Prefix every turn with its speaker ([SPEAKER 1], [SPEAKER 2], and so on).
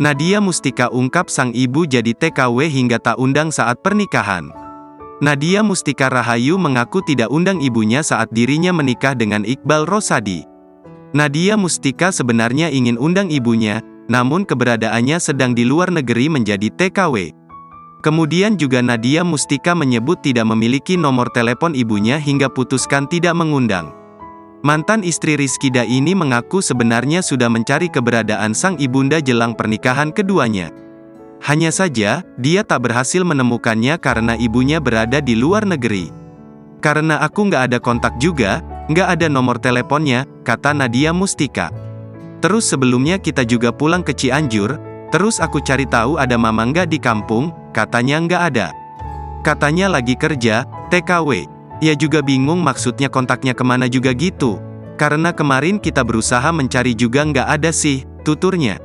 [SPEAKER 1] Nadia Mustika ungkap sang ibu jadi TKW hingga tak undang saat pernikahan. Nadia Mustika Rahayu mengaku tidak undang ibunya saat dirinya menikah dengan Iqbal Rosadi. Nadia Mustika sebenarnya ingin undang ibunya, namun keberadaannya sedang di luar negeri menjadi TKW. Kemudian juga Nadia Mustika menyebut tidak memiliki nomor telepon ibunya hingga putuskan tidak mengundang. Mantan istri Rizkyda ini mengaku sebenarnya sudah mencari keberadaan sang ibunda jelang pernikahan keduanya. Hanya saja, dia tak berhasil menemukannya karena ibunya berada di luar negeri. Karena aku nggak ada kontak juga, nggak ada nomor teleponnya, kata Nadia Mustika. Terus sebelumnya kita juga pulang ke Cianjur, terus aku cari tahu ada mama nggak di kampung, katanya nggak ada. Katanya lagi kerja, TKW. Ya juga bingung maksudnya kontaknya kemana juga gitu. Karena kemarin kita berusaha mencari juga nggak ada sih, tuturnya.